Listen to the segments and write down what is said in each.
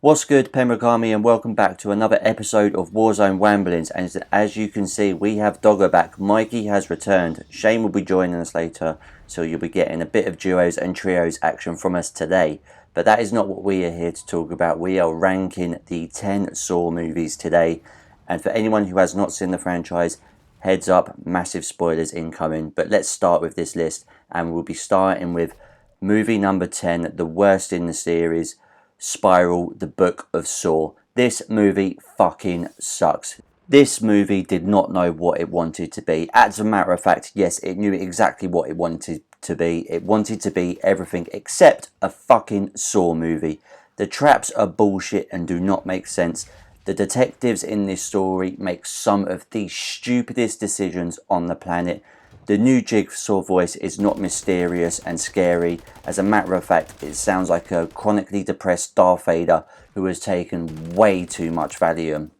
What's good, Pembroke Army, and welcome back to another episode of Warzone Wamblings. And as you can see, we have Dogger back. Mikey has returned. Shane will be joining us later, so you'll be getting a bit of duos and trios action from us today. But that is not what we are here to talk about. We are ranking the 10 Saw movies today. And for anyone who has not seen the franchise, heads up, massive spoilers incoming. But let's start with this list, and we'll be starting with movie number 10, the worst in the series, Spiral, the Book of Saw. This movie fucking sucks. This movie did not know what it wanted to be. As a matter of fact, yes, it knew exactly what it wanted to be. It wanted to be everything except a fucking Saw movie. The traps are bullshit and do not make sense. The detectives in this story make some of the stupidest decisions on the planet. The new Jigsaw voice is not mysterious and scary. As a matter of fact, it sounds like a chronically depressed Darth Vader who has taken way too much Valium.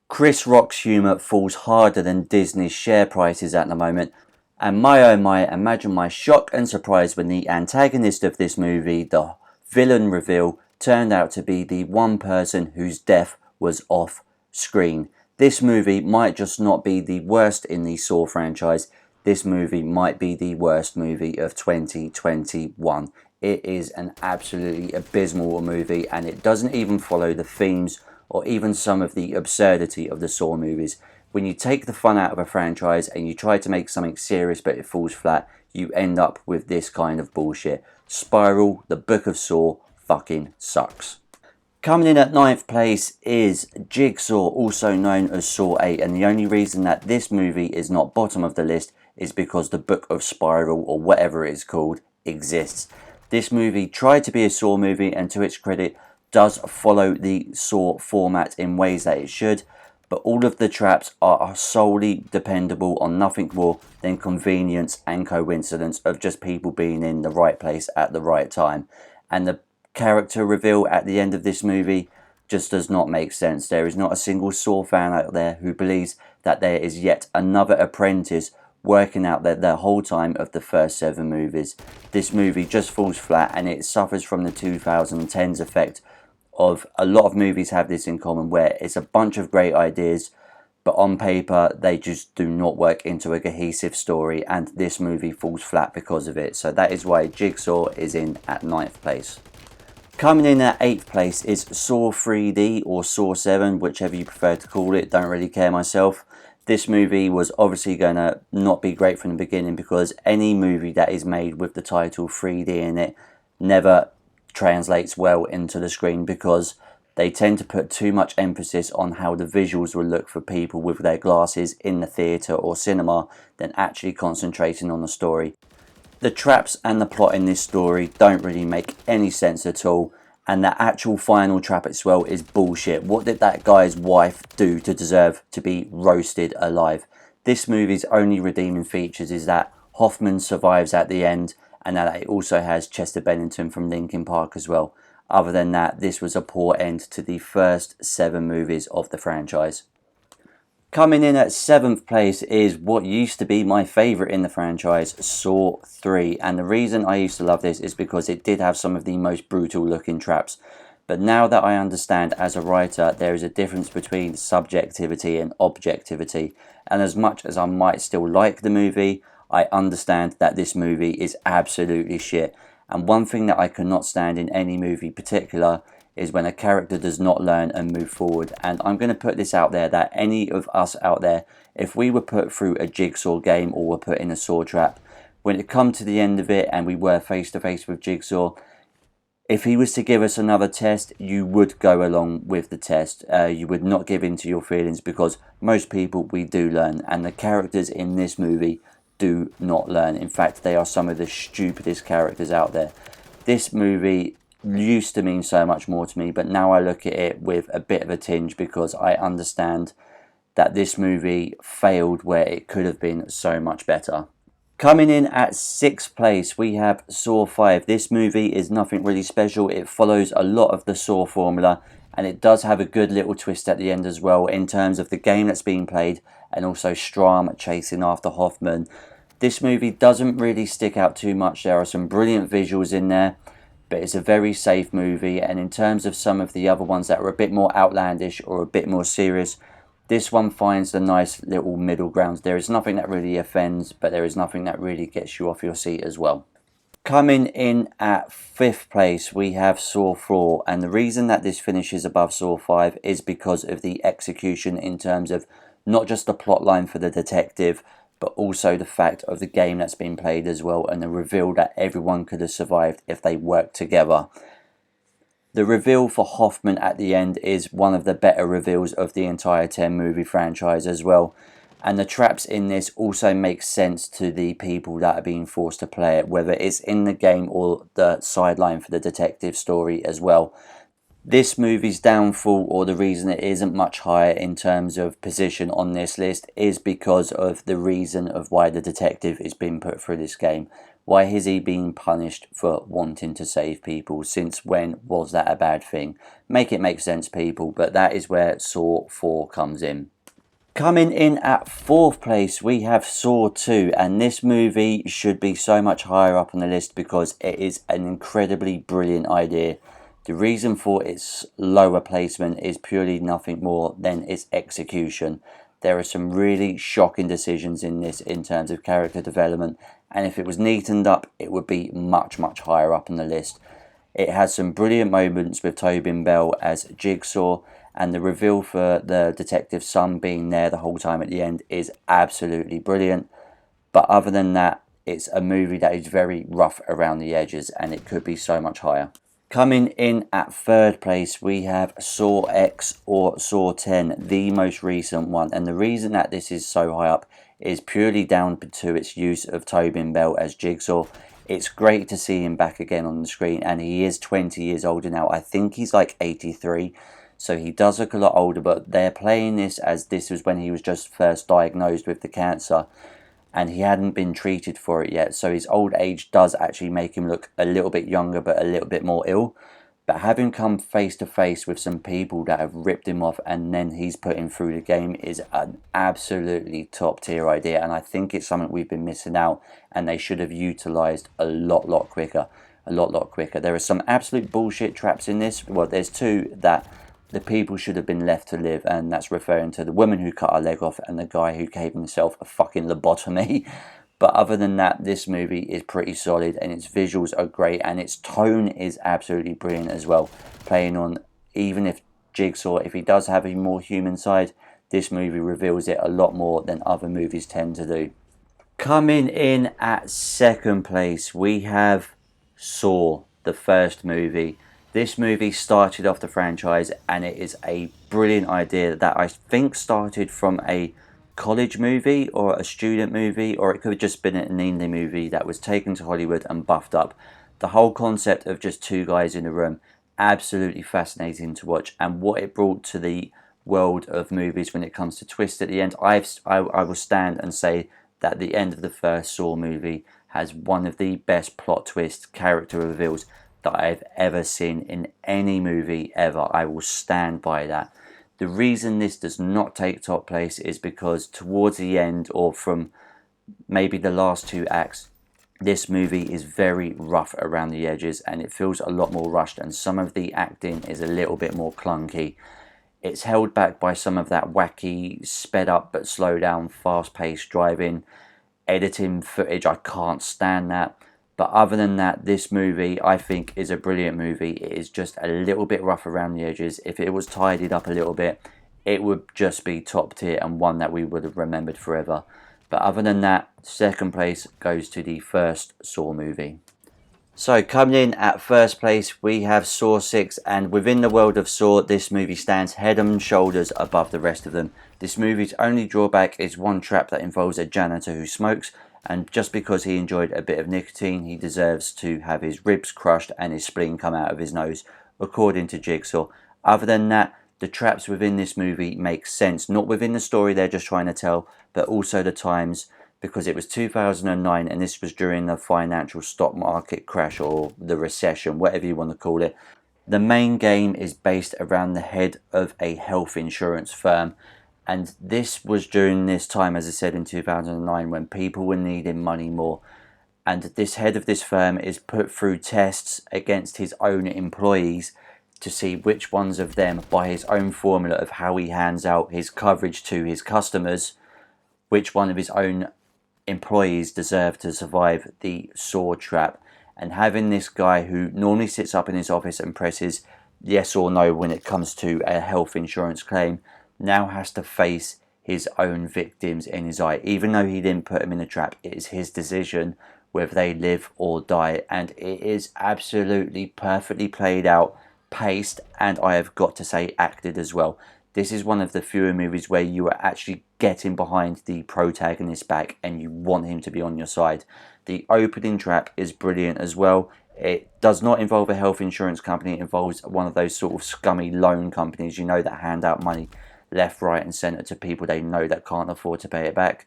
Chris Rock's humour falls harder than Disney's share prices at the moment. And my oh my, imagine my shock and surprise when the antagonist of this movie, the villain reveal, turned out to be the one person whose death was off screen. This movie might just not be the worst in the Saw franchise. This movie might be the worst movie of 2021. It is an absolutely abysmal movie, and it doesn't even follow the themes or even some of the absurdity of the Saw movies. When you take the fun out of a franchise and you try to make something serious but it falls flat, you end up with this kind of bullshit. Spiral, the Book of Saw, fucking sucks. Coming in at 9th place is Jigsaw, also known as Saw 8, and the only reason that this movie is not bottom of the list is because the Book of Spiral, or whatever it is called, exists. This movie tried to be a Saw movie, and to its credit, does follow the Saw format in ways that it should, but all of the traps are solely dependable on nothing more than convenience and coincidence of just people being in the right place at the right time. And the character reveal at the end of this movie just does not make sense. There is not a single Saw fan out there who believes that there is yet another apprentice working out there the whole time of the first 7 movies. This movie just falls flat, and it suffers from the 2010s effect of a lot of movies have this in common, where it's a bunch of great ideas, but on paper they just do not work into a cohesive story, and this movie falls flat because of it. So that is why Jigsaw is in at 9th place. Coming in at 8th place is Saw 3D, or Saw 7, whichever you prefer to call it. Don't really care myself. This movie was obviously going to not be great from the beginning, because any movie that is made with the title 3D in it never translates well into the screen, because they tend to put too much emphasis on how the visuals will look for people with their glasses in the theatre or cinema than actually concentrating on the story. The traps and the plot in this story don't really make any sense at all, and the actual final trap as well is bullshit. What did that guy's wife do to deserve to be roasted alive? This movie's only redeeming features is that Hoffman survives at the end, and that it also has Chester Bennington from Linkin Park as well. Other than that, this was a poor end to the first 7 movies of the franchise. Coming in at 7th place is what used to be my favourite in the franchise, Saw 3. And the reason I used to love this is because it did have some of the most brutal looking traps. But now that I understand as a writer, there is a difference between subjectivity and objectivity. And as much as I might still like the movie, I understand that this movie is absolutely shit. And one thing that I cannot stand in any movie particular is when a character does not learn and move forward. And I'm going to put this out there, that any of us out there, if we were put through a Jigsaw game or were put in a Saw trap, when it come to the end of it and we were face to face with Jigsaw, if he was to give us another test, you would go along with the test. You would not give in to your feelings, because most people, we do learn, and the characters in this movie do not learn. In fact, they are some of the stupidest characters out there. This movie used to mean so much more to me, but now I look at it with a bit of a tinge, because I understand that this movie failed where it could have been so much better. Coming in at 6th place, we have Saw 5. This movie is nothing really special. It follows a lot of the Saw formula, and it does have a good little twist at the end as well, in terms of the game that's being played, and also Strahm chasing after Hoffman. This movie doesn't really stick out too much. There are some brilliant visuals in there, but it's a very safe movie. And in terms of some of the other ones that are a bit more outlandish or a bit more serious, this one finds a nice little middle ground. There is nothing that really offends, but there is nothing that really gets you off your seat as well. Coming in at 5th place, we have Saw 4, and the reason that this finishes above Saw 5 is because of the execution in terms of not just the plot line for the detective, but also the fact of the game that's been played as well, and the reveal that everyone could have survived if they worked together. The reveal for Hoffman at the end is one of the better reveals of the entire 10 movie franchise as well. And the traps in this also make sense to the people that are being forced to play it, whether it's in the game or the sideline for the detective story as well. This movie's downfall, or the reason it isn't much higher in terms of position on this list, is because of the reason of why the detective is being put through this game. Why is he being punished for wanting to save people? Since when was that a bad thing? Make it make sense, people, but that is where Saw 4 comes in. Coming in at 4th place, we have Saw 2, and this movie should be so much higher up on the list because it is an incredibly brilliant idea. The reason for its lower placement is purely nothing more than its execution. There are some really shocking decisions in this in terms of character development, and if it was neatened up, it would be much, much higher up on the list. It has some brilliant moments with Tobin Bell as Jigsaw, and the reveal for the detective's son being there the whole time at the end is absolutely brilliant. But other than that, it's a movie that is very rough around the edges, and it could be so much higher. Coming in at 3rd place, we have Saw X or Saw 10, the most recent one. And the reason that this is so high up is purely down to its use of Tobin Bell as Jigsaw. It's great to see him back again on the screen, and he is 20 years older now. I think he's like 83. So he does look a lot older, but they're playing this as this was when he was just first diagnosed with the cancer and he hadn't been treated for it yet. So his old age does actually make him look a little bit younger, but a little bit more ill. But having come face to face with some people that have ripped him off and then he's put him through the game is an absolutely top tier idea. And I think it's something we've been missing out, and they should have utilised a lot quicker. There are some absolute bullshit traps in this. Well, there's two that the people should have been left to live, and that's referring to the woman who cut her leg off and the guy who gave himself a fucking lobotomy. But other than that, this movie is pretty solid, and its visuals are great, and its tone is absolutely brilliant as well. Playing on, even if Jigsaw, if he does have a more human side, this movie reveals it a lot more than other movies tend to do. Coming in at 2nd place, we have Saw, the first movie. This movie started off the franchise, and it is a brilliant idea that I think started from a college movie or a student movie, or it could have just been an indie movie that was taken to Hollywood and buffed up. The whole concept of just two guys in a room, absolutely fascinating to watch, and what it brought to the world of movies when it comes to twists at the end. I will stand and say that the end of the first Saw movie has one of the best plot twists, character reveals that I've ever seen in any movie ever. I will stand by that. The reason this does not take top place is because towards the end, or from maybe the last two acts, this movie is very rough around the edges, and it feels a lot more rushed, and some of the acting is a little bit more clunky. It's held back by some of that wacky, sped up but slow down, fast paced driving, editing footage. I can't stand that. But other than that, this movie, I think, is a brilliant movie. It is just a little bit rough around the edges. If it was tidied up a little bit, it would just be top tier and one that we would have remembered forever. But other than that, 2nd place goes to the first Saw movie. So coming in at 1st place, we have Saw 6, and within the world of Saw, this movie stands head and shoulders above the rest of them. This movie's only drawback is one trap that involves a janitor who smokes, and just because he enjoyed a bit of nicotine, he deserves to have his ribs crushed and his spleen come out of his nose, according to Jigsaw. Other than that, the traps within this movie make sense, not within the story they're just trying to tell, but also the times, because it was 2009 and this was during the financial stock market crash or the recession, whatever you want to call it. The main game is based around the head of a health insurance firm. And this was during this time, as I said, in 2009, when people were needing money more. And this head of this firm is put through tests against his own employees to see which ones of them, by his own formula of how he hands out his coverage to his customers, which one of his own employees deserve to survive the sword trap. And having this guy who normally sits up in his office and presses yes or no when it comes to a health insurance claim, now has to face his own victims in his eye. Even though he didn't put him in the trap, it is his decision whether they live or die. And it is absolutely perfectly played out, paced, and I have got to say acted as well. This is one of the fewer movies where you are actually getting behind the protagonist back and you want him to be on your side. The opening trap is brilliant as well. It does not involve a health insurance company. It involves one of those sort of scummy loan companies, you know, that hand out money left, right and centre to people they know that can't afford to pay it back.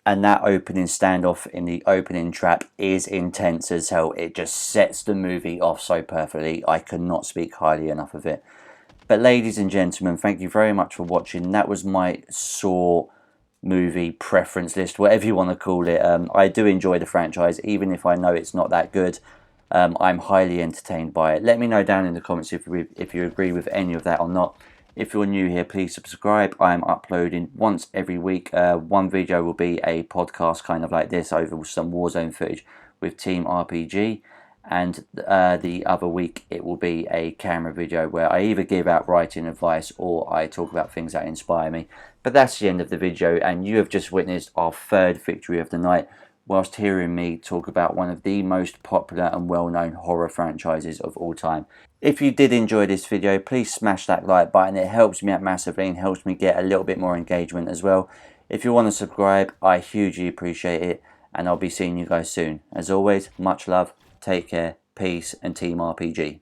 And that opening standoff in the opening trap is intense as hell. It just sets the movie off so perfectly. I cannot speak highly enough of it. But ladies and gentlemen, thank you very much for watching. That was my Saw movie preference list, whatever you want to call it. I do enjoy the franchise, even if I know it's not that good. I'm highly entertained by it. Let me know down in the comments if you agree with any of that or not. If you're new here, please subscribe. I'm uploading once every week. One video will be a podcast kind of like this over some Warzone footage with Team RPG. And the other week it will be a camera video where I either give out writing advice or I talk about things that inspire me. But that's the end of the video, and you have just witnessed our third victory of the night whilst hearing me talk about one of the most popular and well-known horror franchises of all time. If you did enjoy this video, please smash that like button. It helps me out massively and helps me get a little bit more engagement as well. If you want to subscribe, I hugely appreciate it, and I'll be seeing you guys soon. As always, much love, take care, peace, and Team RPG.